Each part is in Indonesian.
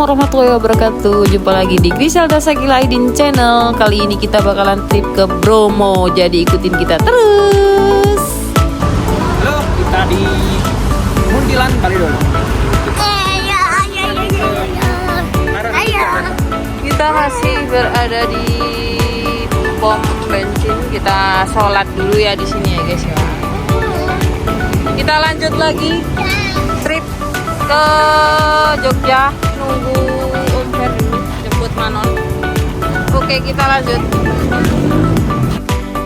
warahmatullahi wabarakatuh. Jumpa lagi di Griselda Sakila Aidin Channel. Kali ini kita bakalan trip ke Bromo, jadi ikutin kita terus. Halo, kita di Muntilan kali dulu. Kita masih berada di pom bensin. Kita sholat dulu ya di sini ya guys ya. Kita lanjut lagi trip ke Jogja, nunggu Om Fer jemput Manon. Oke, kita lanjut.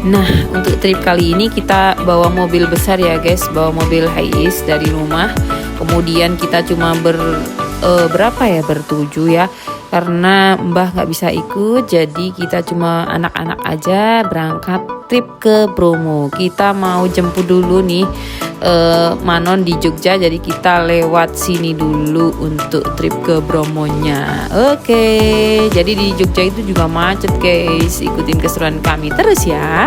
Nah, untuk trip kali ini kita bawa mobil besar ya guys, bawa mobil Hiace dari rumah. Kemudian kita cuma bertujuh ya, karena Mbah nggak bisa ikut, jadi kita cuma anak-anak aja berangkat trip ke Bromo. Kita mau jemput dulu nih Manon di Jogja, jadi kita lewat sini dulu untuk trip ke Bromonya. Oke, jadi di Jogja itu juga macet guys, ikutin keseruan kami terus ya.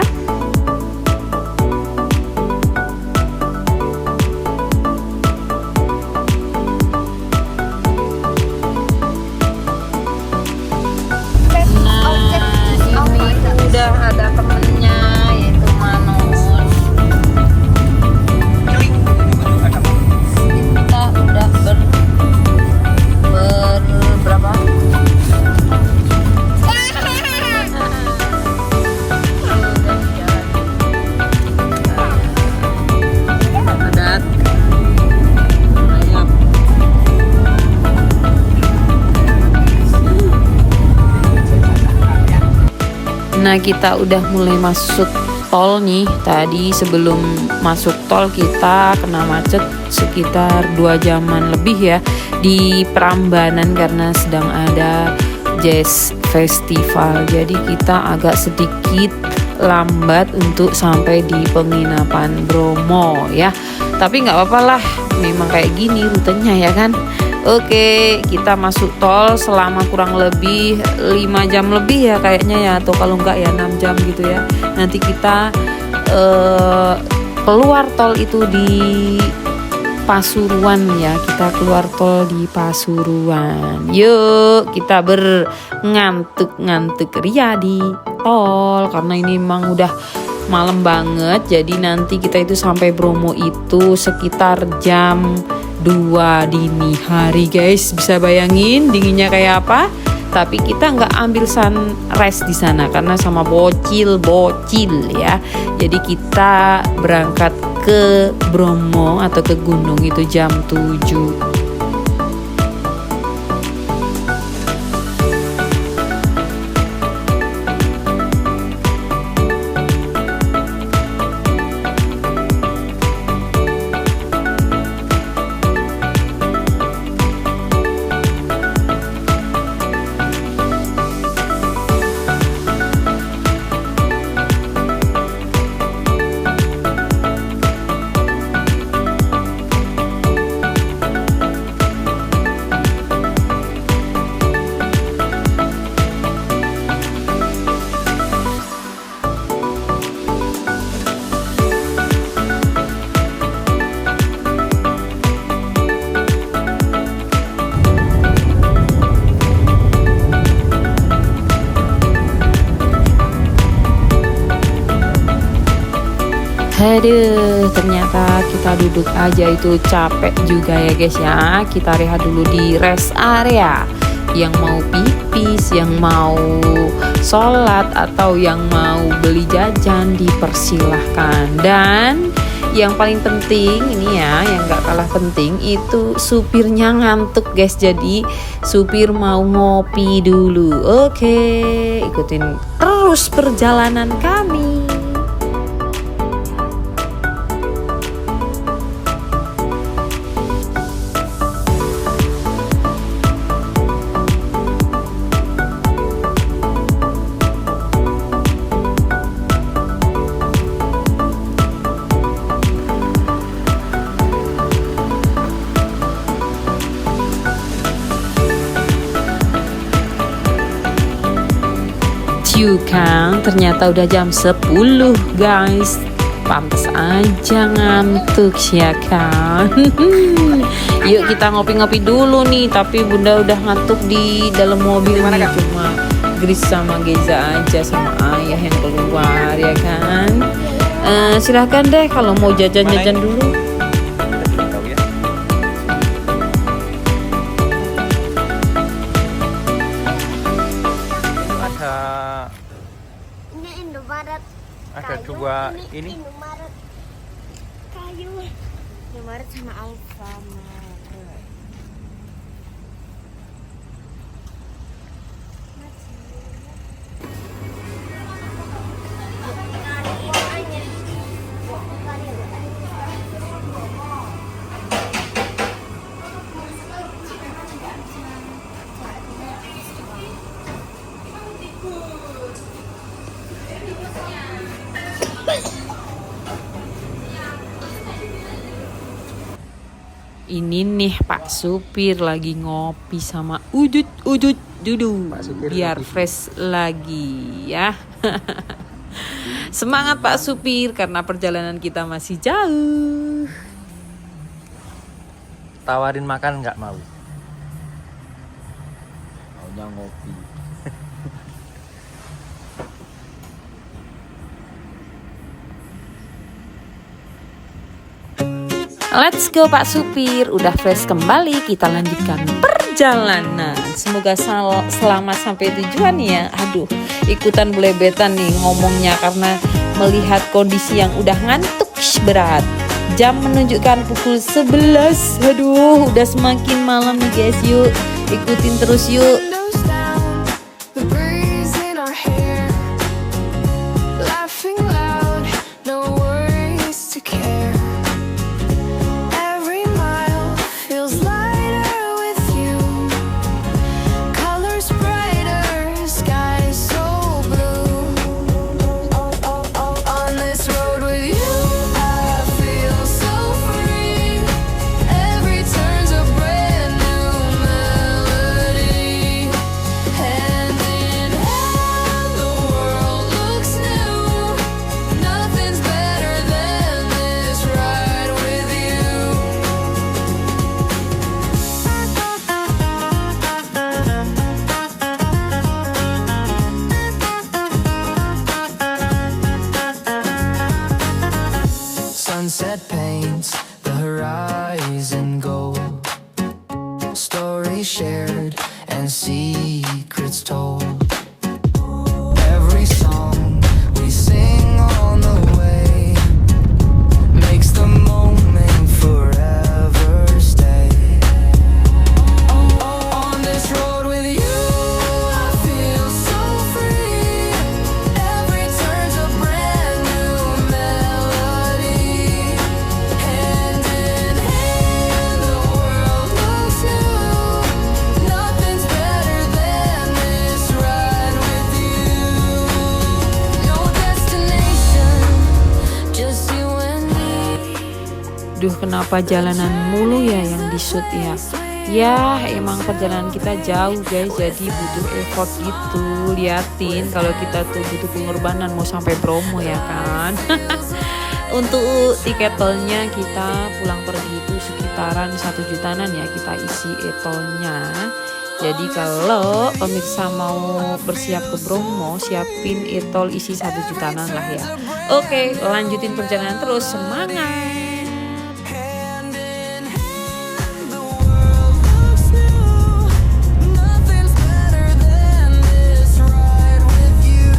Udah ada temennya yaitu Manon. Kita udah berapa? Nah, kita udah mulai masuk tol nih. Tadi sebelum masuk tol kita kena macet sekitar 2 jaman lebih ya di Prambanan karena sedang ada jazz festival. Jadi kita agak sedikit lambat untuk sampai di penginapan Bromo ya. Tapi nggak apa-apa lah, memang kayak gini rutenya ya kan. Oke, kita masuk tol selama kurang lebih 5 jam lebih ya kayaknya ya, atau kalau enggak ya 6 jam gitu ya. Nanti kita keluar tol itu di Pasuruan ya, kita keluar tol di Pasuruan. Yuk kita ngantuk ria di tol, karena ini memang udah malam banget. Jadi nanti kita itu sampai Bromo itu sekitar jam 2 dini hari guys. Bisa bayangin dinginnya kayak apa? Tapi kita nggak ambil sunrise di sana karena sama bocil ya. Jadi kita berangkat ke Bromo atau ke gunung itu jam 7. Aduh, ternyata kita duduk aja itu capek juga ya guys ya. Kita rehat dulu di rest area. Yang mau pipis, yang mau sholat, atau yang mau beli jajan dipersilahkan. Dan yang paling penting ini ya, yang gak kalah penting itu supirnya ngantuk guys. Jadi supir mau ngopi dulu. Oke, ikutin terus perjalanan kami. Kan ternyata udah jam 10 guys. pantas aja ngantuk ya kan. Yuk kita ngopi-ngopi dulu nih, tapi bunda udah ngantuk di dalam mobil nih, cuma Gris sama Geza aja sama ayah yang keluar ya kan. Silahkan deh kalau mau jajan-jajan dulu. Ini Indomaret. Ada dua ini. Indomaret kayu. Indomaret sama Alfamart. Ini nih Pak Supir lagi ngopi sama udut dudu biar fresh lagi ya. Semangat Pak Supir karena perjalanan kita masih jauh. Tawarin makan nggak mau? Maunya ngopi. Let's go Pak Supir, udah fresh kembali, kita lanjutkan perjalanan. Semoga selamat sampai tujuan ya. Aduh, ikutan belebetan nih ngomongnya karena melihat kondisi yang udah ngantuk berat. Jam menunjukkan pukul 11. Aduh, udah semakin malam nih guys. Yuk, ikutin terus yuk. Sunset paints the horizon gold. Stories shared and secrets told. Every song we sing on the way makes the moment forever stay. On this road with you, I feel so free. Every turn's a brand new melody. Hand in hand, the world looks new. Nothing's better than this ride with you. No destination, just you and me. Duh, kenapa jalanan mulu ya yang di shoot ya? Ya emang perjalanan kita jauh guys, jadi butuh effort gitu. Liatin kalau kita tuh butuh pengorbanan mau sampai Bromo ya kan. Untuk tiket tolnya kita pulang pergi itu sekitaran 1 jutaan ya kita isi e-tolnya. Jadi kalau pemirsa mau bersiap ke Bromo, siapin e-tol isi 1 jutaan lah ya. Oke, lanjutin perjalanan terus, semangat. Hand in hand, the world looks new. Nothing's better than this ride with you.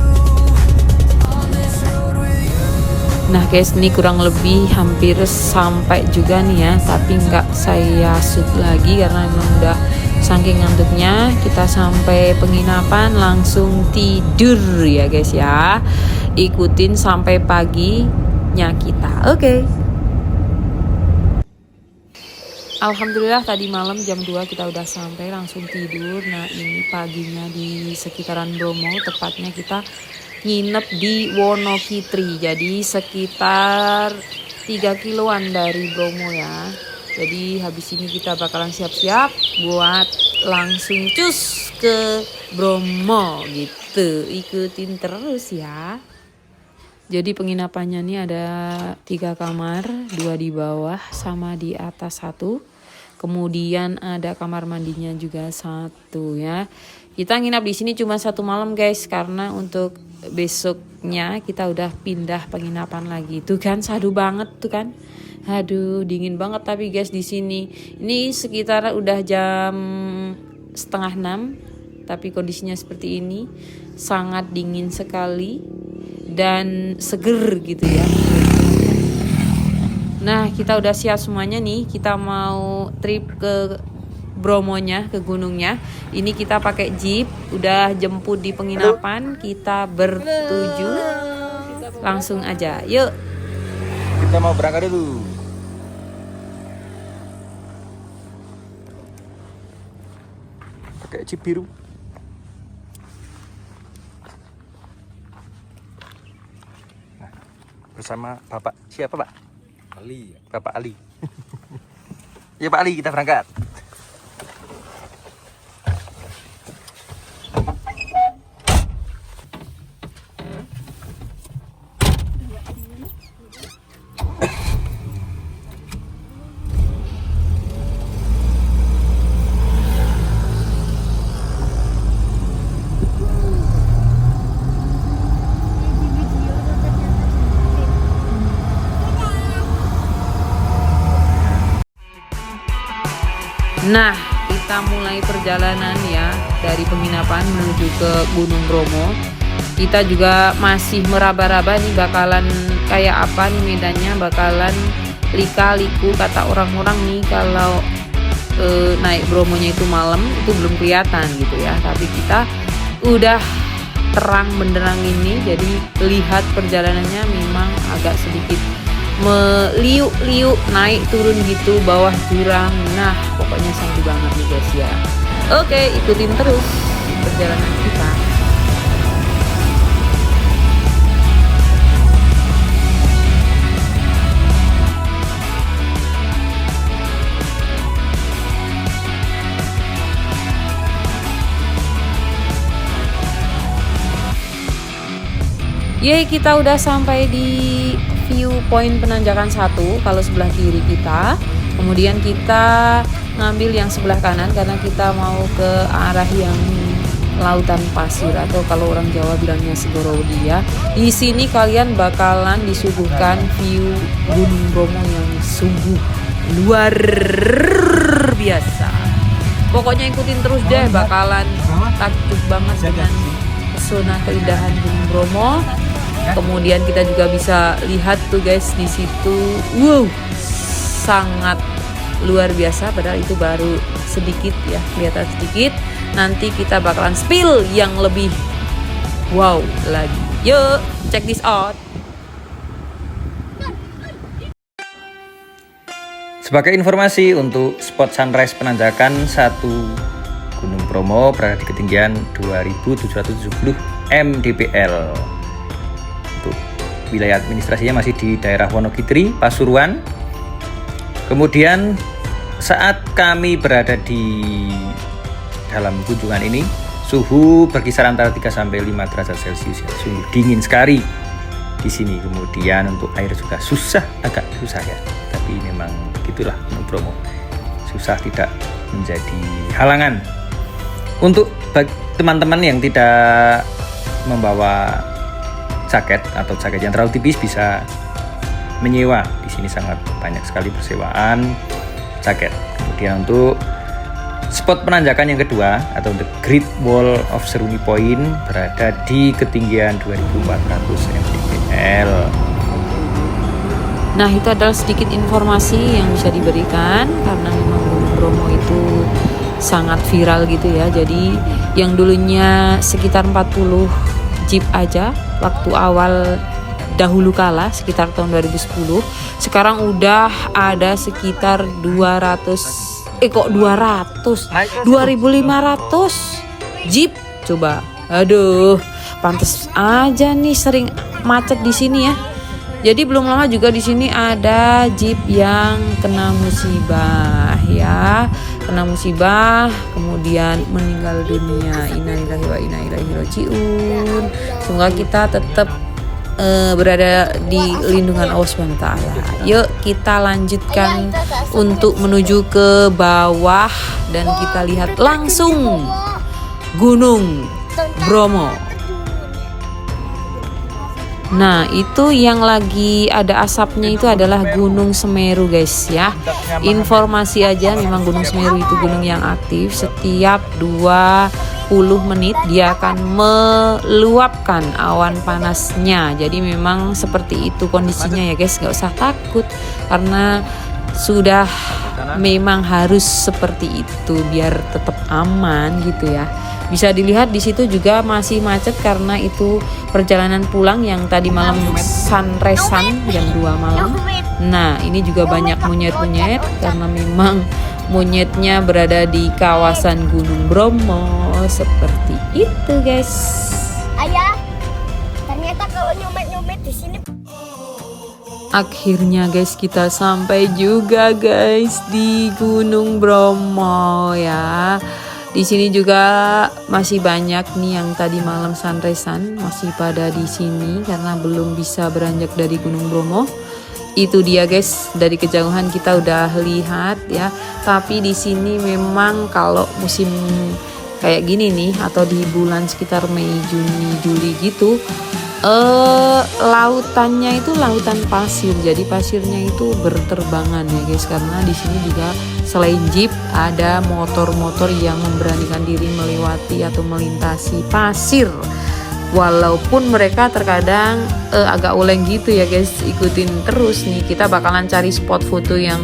On this road with you. Nah guys, ini kurang lebih hampir sampai juga nih ya, tapi nggak saya shoot lagi karena memang udah saking ngantuknya. Kita sampai penginapan langsung tidur ya guys ya. Ikutin sampai paginya kita. Oke. Alhamdulillah tadi malam jam 2 kita udah sampai langsung tidur. Nah ini paginya di sekitaran Bromo, tepatnya kita nginep di Wonokitri. Jadi sekitar 3 kiloan dari Bromo ya. Jadi habis ini kita bakalan siap-siap buat langsung cus ke Bromo gitu. Ikutin terus ya. Jadi penginapannya ini ada 3 kamar, 2 di bawah sama di atas 1. Kemudian ada kamar mandinya juga 1 ya. Kita nginap di sini cuma 1 malam guys, karena untuk besoknya kita udah pindah penginapan lagi. Tuh kan sadu banget tuh kan. Aduh dingin banget tapi guys di sini. Ini sekitar udah jam 5:30, tapi kondisinya seperti ini, sangat dingin sekali dan seger gitu ya. Nah kita udah siap semuanya nih, kita mau trip ke Bromonya, ke gunungnya. Ini kita pakai jeep, udah jemput di penginapan, kita bertuju. Langsung aja, yuk. Kita mau berangkat dulu. Pakai jeep biru. Nah, bersama Bapak siapa Pak? Ali. Bapak Ali. Ya Pak Ali, kita berangkat. Nah, kita mulai perjalanan ya dari penginapan menuju ke Gunung Bromo. Kita juga masih meraba-raba nih bakalan kayak apa nih medannya, bakalan lika-liku kata orang-orang nih kalau naik Bromonya itu malam itu belum kelihatan gitu ya. Tapi kita udah terang benderang ini, jadi lihat perjalanannya memang agak sedikit meliuk-liuk naik turun gitu bawah jurang. Nah pokoknya santai banget nih guys ya. Oke, ikutin terus perjalanan kita. Yeay, kita udah sampai di viewpoint penanjakan 1 kalau sebelah kiri kita. Kemudian kita ngambil yang sebelah kanan karena kita mau ke arah yang lautan pasir atau kalau orang Jawa bilangnya Segorodia. Di sini kalian bakalan disuguhkan view Gunung Bromo yang sungguh luar biasa. Pokoknya ikutin terus deh, bakalan takjub banget dengan pesona keindahan Gunung Bromo. Kemudian kita juga bisa lihat tuh guys di situ, wow, sangat luar biasa. Padahal itu baru sedikit ya, kelihatan sedikit. Nanti kita bakalan spill yang lebih wow lagi. Yuk, check this out. Sebagai informasi untuk spot sunrise penanjakan 1 Gunung Bromo berada di ketinggian 2770 mdpl. Untuk wilayah administrasinya masih di daerah Wonogiri, Pasuruan. Kemudian saat kami berada di dalam kunjungan ini, suhu berkisar antara 3 sampai 5 derajat Celcius ya. Suhu dingin sekali di sini. Kemudian untuk air juga agak susah ya. Tapi memang begitulah Gunung Bromo. Susah tidak menjadi halangan. Untuk teman-teman yang tidak membawa jaket atau jaket yang terlalu tipis bisa menyewa. Di sini sangat banyak sekali persewaan jaket. Kemudian untuk spot penanjakan yang kedua atau The Great Wall of Seruni Point berada di ketinggian 2400 mdpl. Nah itu adalah sedikit informasi yang bisa diberikan karena memang Gunung Bromo itu sangat viral gitu ya. Jadi yang dulunya sekitar 40 jeep aja waktu awal dahulu kala sekitar tahun 2010, sekarang udah ada sekitar 2500 jeep coba. Aduh, pantes aja nih sering macet di sini ya. Jadi belum lama juga di sini ada jeep yang kena musibah ya, kena musibah kemudian meninggal dunia. Innalillahi wa inna ilaihi rajiun. Semoga kita tetap berada di lindungan Allah SWT. Yuk kita lanjutkan untuk menuju ke bawah dan kita lihat langsung Gunung Bromo. Nah, itu yang lagi ada asapnya itu adalah Gunung Semeru guys ya. Informasi aja, memang Gunung Semeru itu gunung yang aktif. Setiap 20 menit dia akan meluapkan awan panasnya. Jadi memang seperti itu kondisinya ya guys, nggak usah takut karena sudah memang harus seperti itu biar tetap aman gitu ya. Bisa dilihat di situ juga masih macet karena itu perjalanan pulang yang tadi malam sunrise-an jam 2 malam. Nah, ini juga banyak monyet-monyet karena memang monyetnya berada di kawasan Gunung Bromo seperti itu, guys. Ayah, ternyata kalau nyomet-nyomet di sini. Akhirnya guys kita sampai juga guys di Gunung Bromo ya. Di sini juga masih banyak nih yang tadi malam sunrise-an masih pada di sini karena belum bisa beranjak dari Gunung Bromo. Itu dia guys, dari kejauhan kita udah lihat ya. Tapi di sini memang kalau musim kayak gini nih atau di bulan sekitar Mei, Juni, Juli gitu, lautannya itu lautan pasir. Jadi pasirnya itu berterbangan ya guys, karena di sini juga selain jeep ada motor-motor yang memberanikan diri melewati atau melintasi pasir. Walaupun mereka terkadang agak oleng gitu ya guys. Ikutin terus nih, kita bakalan cari spot foto yang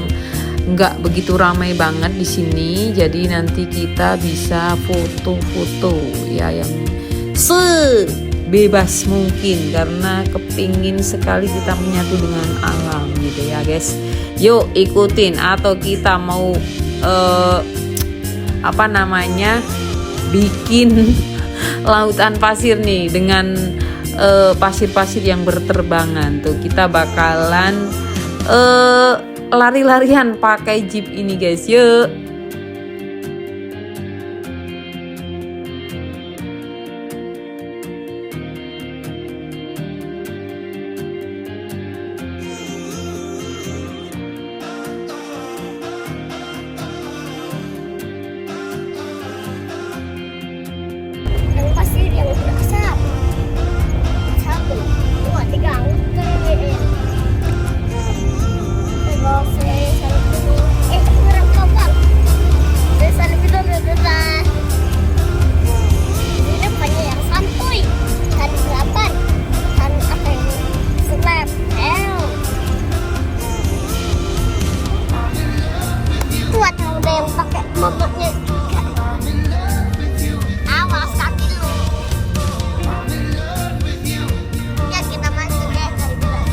nggak begitu ramai banget di sini. Jadi nanti kita bisa foto-foto ya yang sebebas mungkin karena kepingin sekali kita menyatu dengan alam gitu ya guys. Yuk ikutin, atau kita mau bikin lautan pasir nih dengan pasir-pasir yang berterbangan tuh. Kita bakalan lari-larian pakai jeep ini guys. Yuk. Yang pasir yang berasap. 1, 2, 3. Kurang kapal. Desa lebih desa. Ini banyak yang santuy. Dan 8. Dan apa yang slap. Itu ada yang pakai motornya. Awas kaki lu. Ya kita masuk ya dari belakang.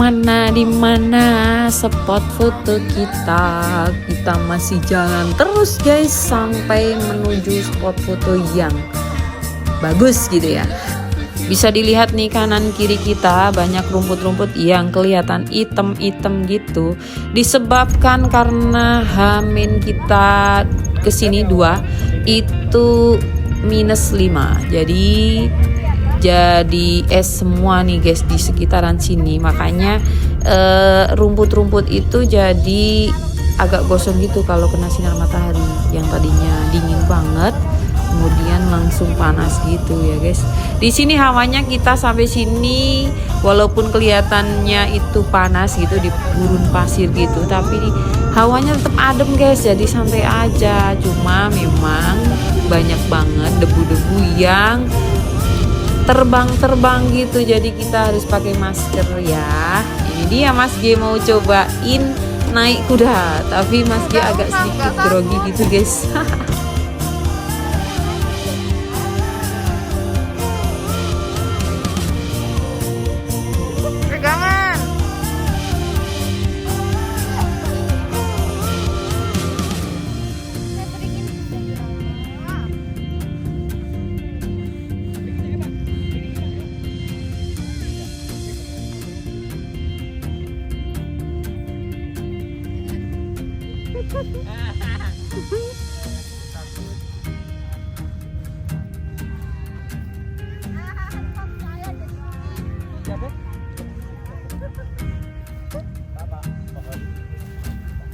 Mana di mana spot foto kita? Kita masih jalan terus guys sampai menuju spot foto yang bagus gitu ya. Bisa dilihat nih kanan kiri kita banyak rumput-rumput yang kelihatan item-item gitu. Disebabkan karena Hamin kita kesini 2 itu -5. Jadi es semua nih guys di sekitaran sini. Makanya rumput-rumput itu jadi agak gosong gitu kalau kena sinar matahari. Yang tadinya dingin banget kemudian langsung panas gitu ya guys. Di sini hawanya kita sampai sini walaupun kelihatannya itu panas gitu di gurun pasir gitu, tapi hawanya tetap adem guys. Jadi santai aja. Cuma memang banyak banget debu-debu yang terbang-terbang gitu. Jadi kita harus pakai masker ya. Ini dia Mas G mau cobain naik kuda, tapi Mas G agak sedikit grogi gitu guys.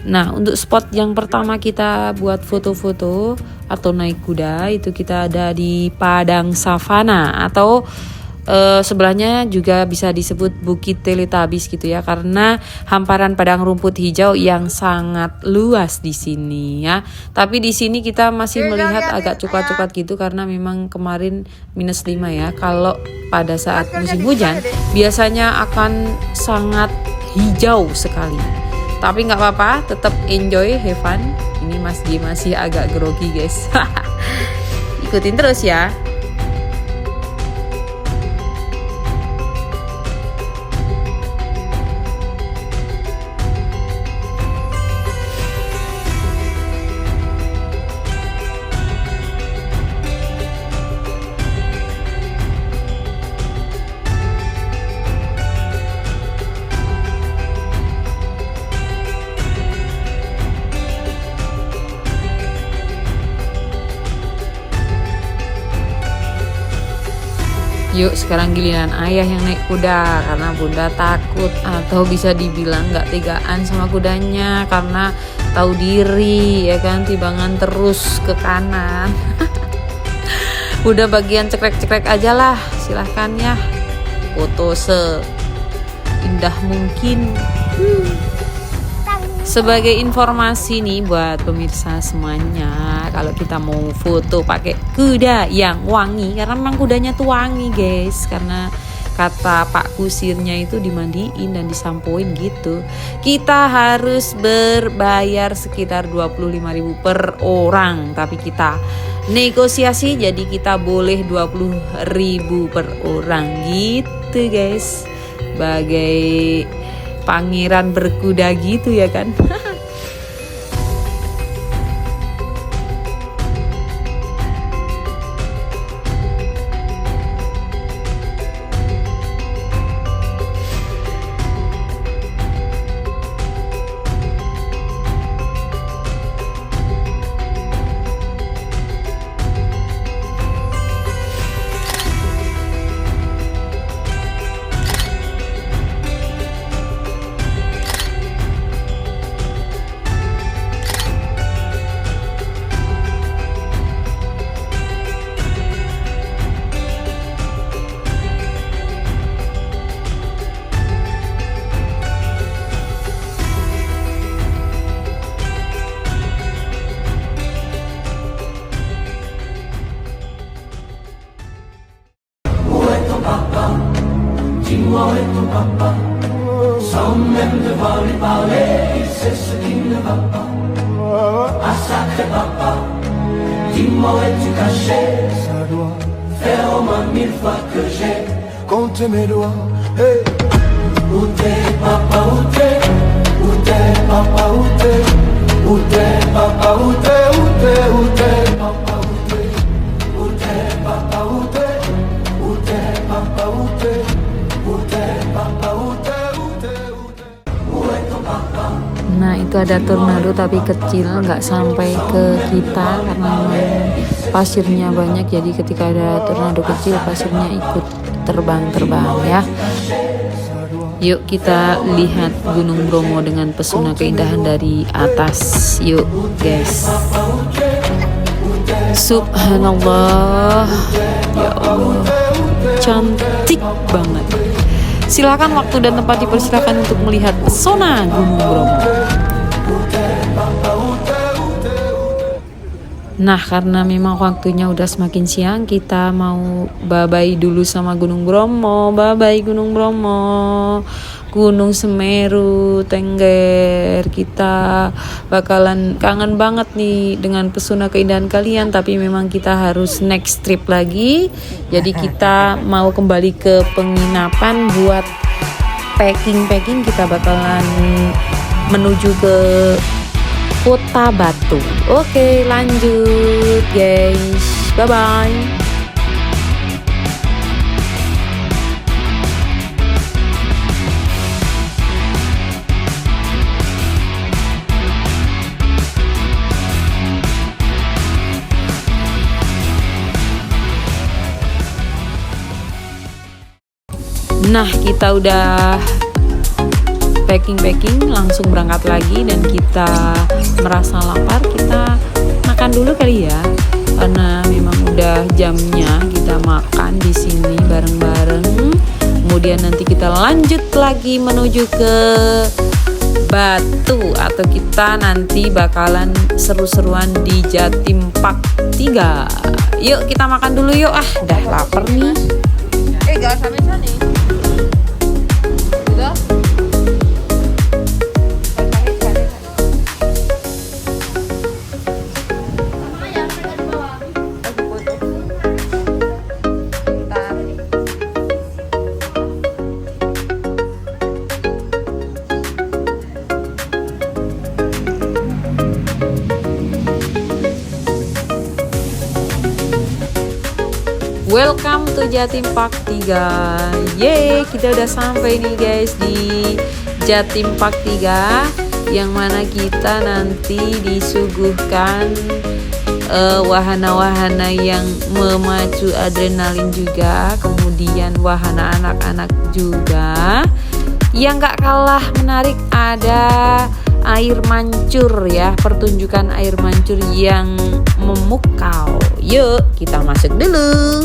Nah, untuk spot yang pertama kita buat foto-foto atau naik kuda itu kita ada di Padang Savana atau sebelahnya juga bisa disebut Bukit Teletubbies gitu ya, karena hamparan padang rumput hijau yang sangat luas di sini ya. Tapi di sini kita masih melihat agak coklat-coklat gitu karena memang kemarin -5 ya. Kalau pada saat musim hujan biasanya akan sangat hijau sekali. Tapi nggak apa-apa, tetap enjoy, have fun. Ini Mas G masih agak grogi guys. Ikutin terus ya. Yuk sekarang giliran ayah yang naik kuda karena bunda takut atau bisa dibilang nggak tegaan sama kudanya karena tahu diri ya kan, tibangan terus ke kanan. Udah bagian cekrek-cekrek aja lah, silahkan ya foto seindah mungkin. Sebagai informasi nih buat pemirsa semuanya, kalau kita mau foto pakai kuda yang wangi, karena memang kudanya tuh wangi guys, karena kata Pak Kusirnya itu dimandiin dan disampoin gitu, kita harus berbayar sekitar 25.000 per orang. Tapi kita negosiasi jadi kita boleh 20.000 per orang gitu guys, sebagai pangeran berkuda gitu ya kan. Ça doit faire au moins 1000 fois que j'ai compté mes doigts. Hey. Où t'es papa, où t'es? Où t'es papa, où t'es? Où t'es papa, où t'es? Où t'es, où t'es papa, où t'es? Où t'es papa, où t'es? Où t'es papa, où t'es? Où t'es papa, où t'es? Où t'es, où t'es? Où est ton papa? Nah itu ada tornado tapi kecil, nggak sampai ke kita karena memang pasirnya banyak, jadi ketika ada tornado kecil pasirnya ikut terbang-terbang ya. Yuk kita lihat Gunung Bromo dengan pesona keindahan dari atas. Yuk guys. Subhanallah, ya Allah, cantik banget. Silakan waktu dan tempat dipersilakan untuk melihat pesona Gunung Bromo. Nah karena memang waktunya udah semakin siang, kita mau bye-bye dulu sama Gunung Bromo. Bye-bye Gunung Bromo, Gunung Semeru, Tengger. Kita bakalan kangen banget nih dengan pesona keindahan kalian, tapi memang kita harus next trip lagi. Jadi kita mau kembali ke penginapan buat packing. Kita bakalan menuju ke Kota Batu. Oke, lanjut guys. Bye bye. Nah, kita udah packing langsung berangkat lagi, dan kita merasa lapar, kita makan dulu kali ya, karena memang udah jamnya kita makan di sini bareng-bareng. Kemudian nanti kita lanjut lagi menuju ke Batu, atau kita nanti bakalan seru-seruan di Jatim Park 3. Yuk kita makan dulu yuk, udah lapar nih. Gak sampai nih. Udah. Welcome to Jatim Park 3. Yeay, kita udah sampai nih guys di Jatim Park 3, yang mana kita nanti disuguhkan wahana-wahana yang memacu adrenalin juga, kemudian wahana anak-anak juga. Yang gak kalah menarik ada air mancur ya, pertunjukan air mancur yang memukau. Yuk kita masuk dulu.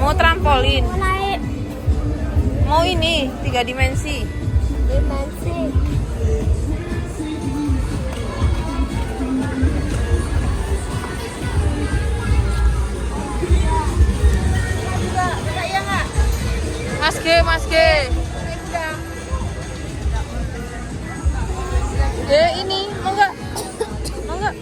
Mau trampolin, Naik mau ini 3 dimensi. dimensi. Mas G. Ini mau nggak? Mau nggak?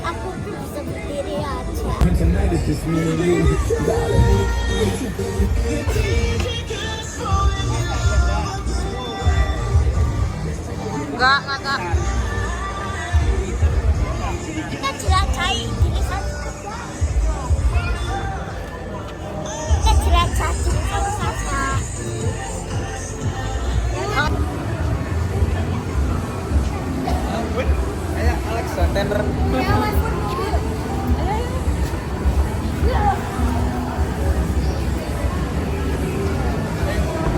Aku bisa berdiri aja. Tonight it's just me and you, darling. Enggak. Kita jelajah diri satu. Kita jelajah diri satu saja. Ayo Alex, tender.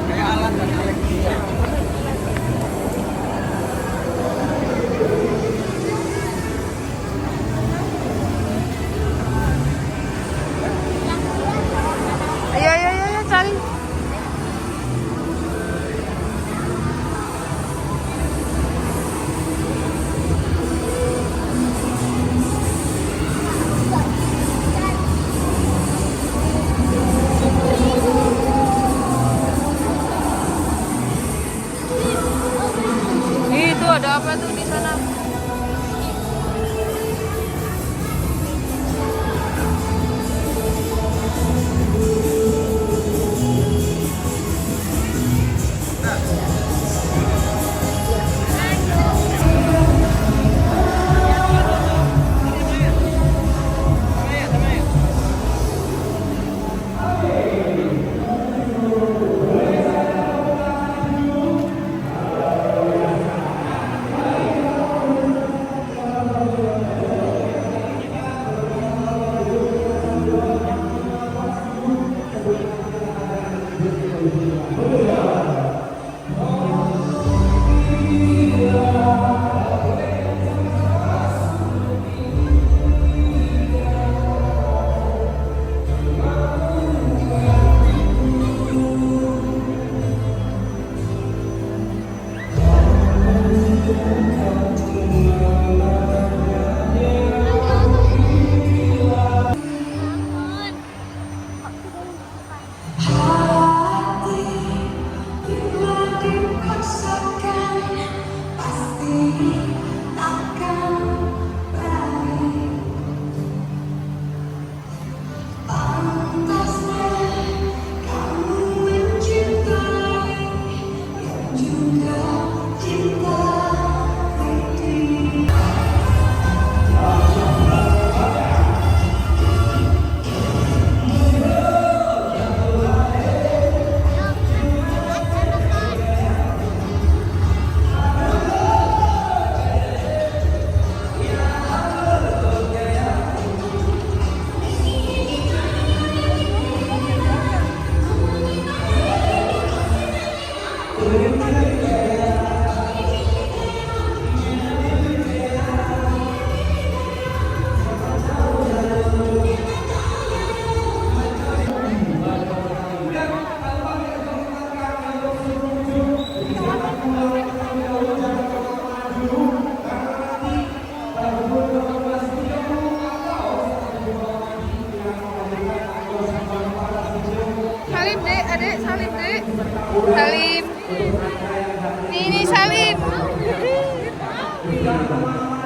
Kayak Alan dan Alex. Ayo cari.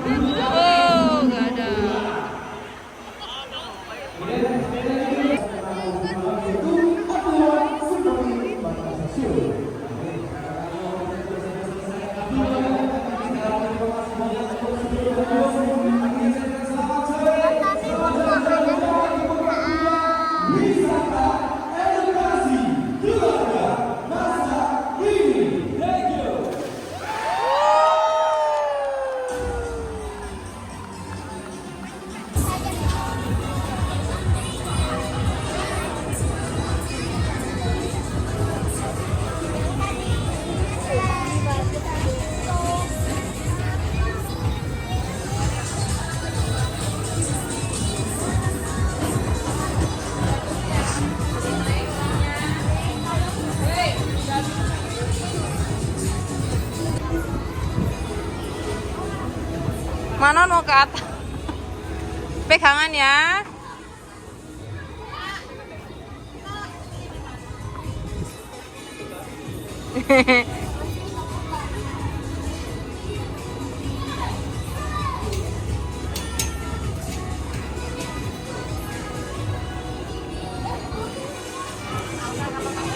Oh, nggak ada. Tapi mau Manon mau ke atas. Pegangan ya.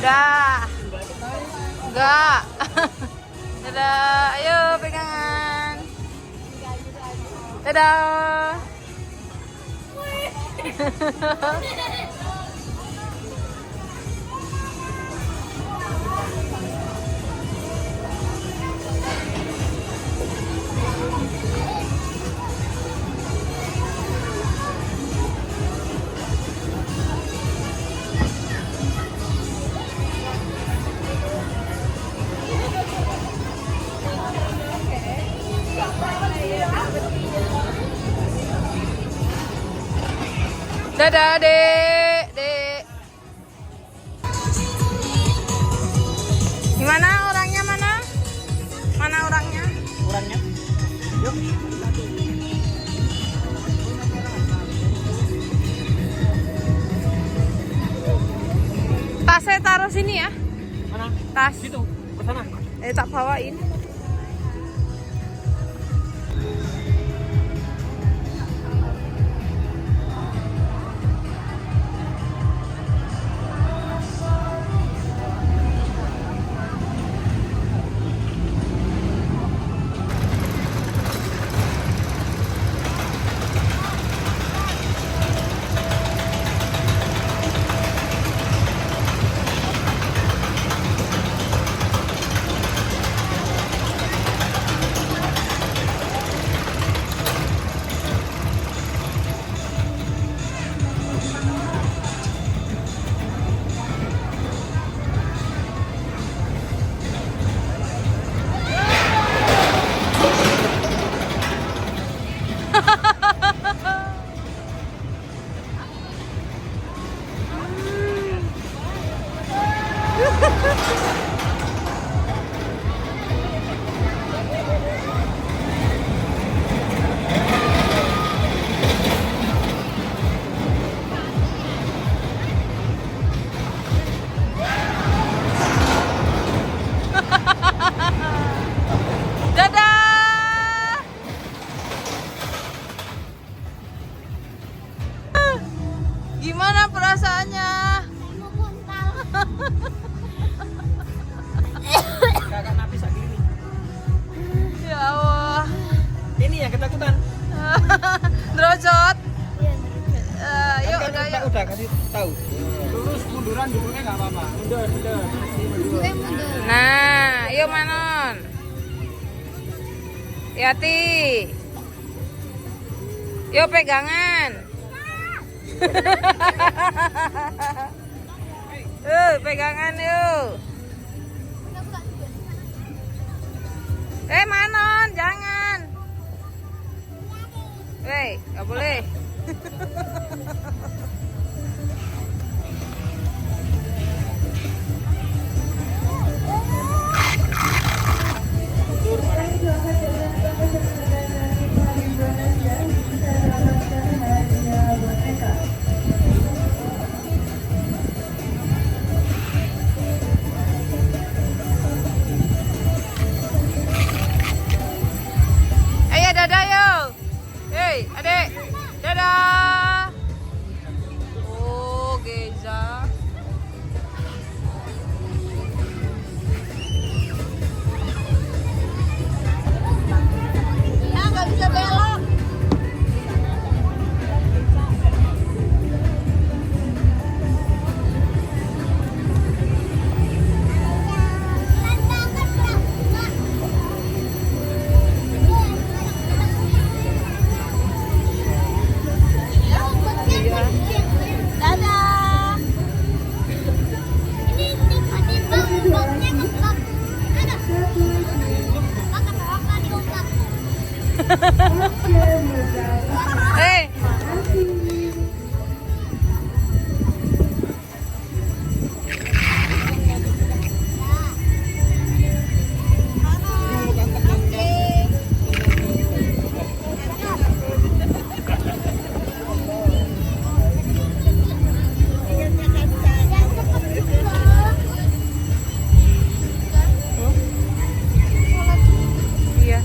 Udah. Enggak. Dadah, ayo pegangan. Dadah. Dadah, Dek. Dek. Gimana orangnya mana? Mana orangnya? Orangnya. Yuk. Tas saya taruh sini ya. Mana? Tas. Situ, ke sana. Tak bawain. Dadah. Gimana perasaannya? mau buntal. Kakak napi sak gini. Ya Allah. Ini yang ketakutan. Drojot. Iya, Yuk udah yuk. Udah kasih tahu. Lurus munduran duduknya nggak apa-apa. Mundur. gue mundur. Nah, yuk Manon. Hati. Yuk pegangan. Pegangan yuk. Manon, jangan. Gak boleh. Ayo dadah yuk. Dadah. Oh, Geza. Ya nggak bisa belok. Dadah. Ini tiba-tiba ombaknya ngebak. Ada. Makan apa diombak? Hei. Iya.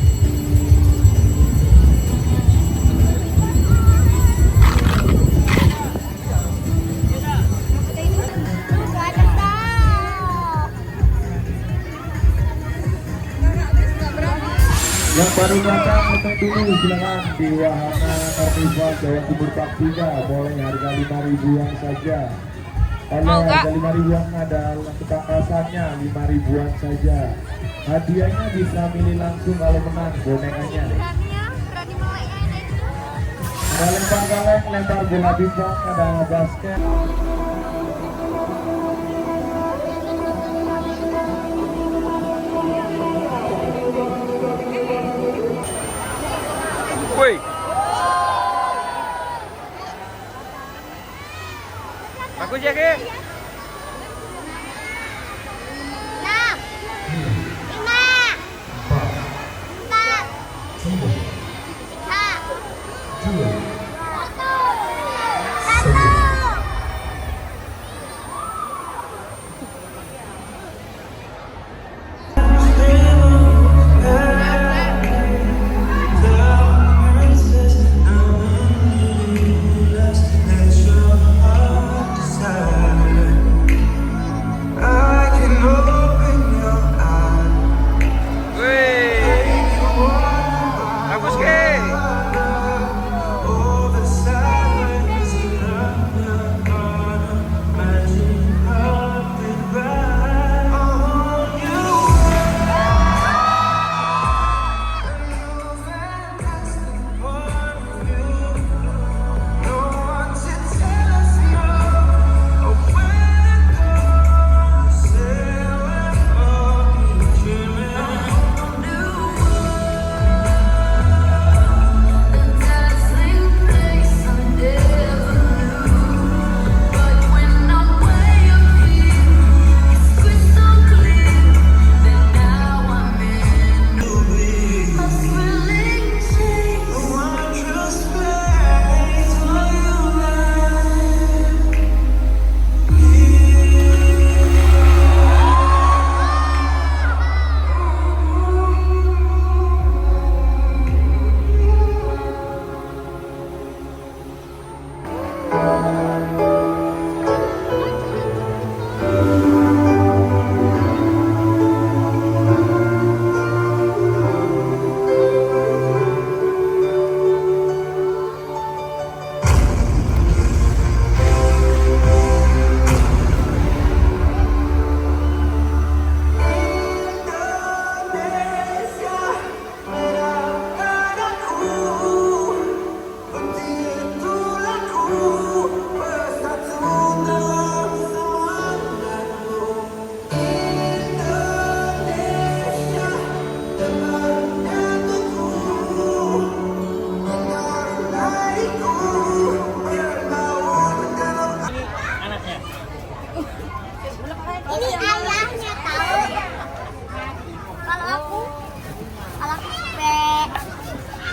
Yang baru datang untuk dulu silakan di wahana Karnival Jawa Timur Park 3 boleh harga 5.000-an saja. Kalau Mau nggak? harga 5.000-an ada ketangkasannya 5.000-an saja. Hadiahnya bisa milih langsung kalau menang bonekanya. Berani mau ini. Ada lempar kaleng, lempar bola pingpong, ada basket. Woi. Bagus ya, Ki?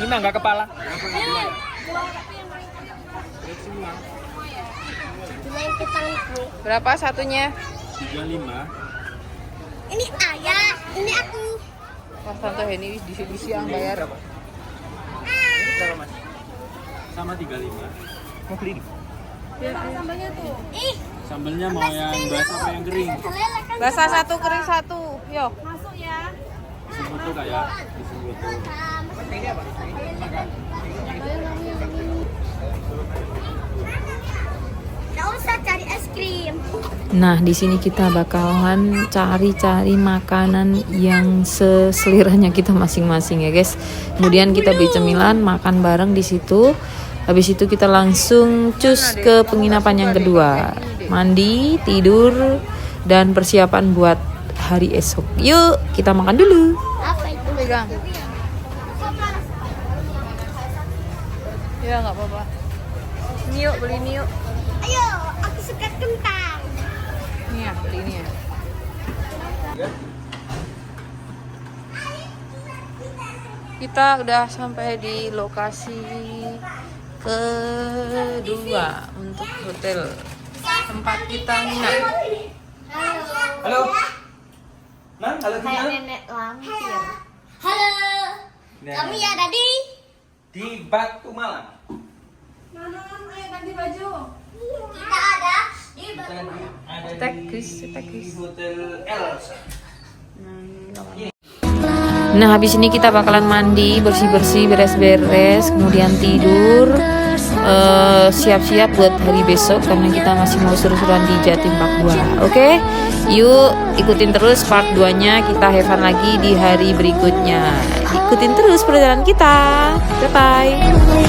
5 nggak kepala. Berapa satunya? 35. Ini ayah, ini aku. Mas Tante ini di siang bayar. Berapa, Mas? sama 35. Mau beli ini? Ih, Sambelnya mau yang basah apa yang kering? kan Basah satu, kering satu. Yo. masuk ya. Foto kayak di foto. Nggak usah cari es krim. Nah, di sini kita bakalan cari-cari makanan yang seseliranya kita masing-masing ya, guys. Kemudian kita beli cemilan, makan bareng di situ. Habis itu kita langsung cus ke penginapan yang kedua. Mandi, tidur, dan persiapan buat hari esok. Yuk, kita makan dulu. Apa itu? Pegang. Ya nggak apa-apa. Ini yuk, beli ini yuk. Ayo, aku suka kentang. Ini ya, beli ini ya. Kita udah sampai di lokasi kedua untuk hotel tempat kita nginap. Halo. Nan, halo Kayak Tina. nenek lampir. Halo. Nah. Kamu ya tadi? Di Batu Malang. Kita ada di Ada Tekis, di tekis. Hotel Elsa. Nah, habis ini kita bakalan mandi, bersih-bersih, beres-beres, kemudian tidur, siap-siap buat hari besok karena kita masih mau seru-seruan di Jatim Park 2. Oke, yuk ikutin terus part 2-nya, kita have fun lagi di hari berikutnya. Ikutin terus perjalanan kita. Bye-bye.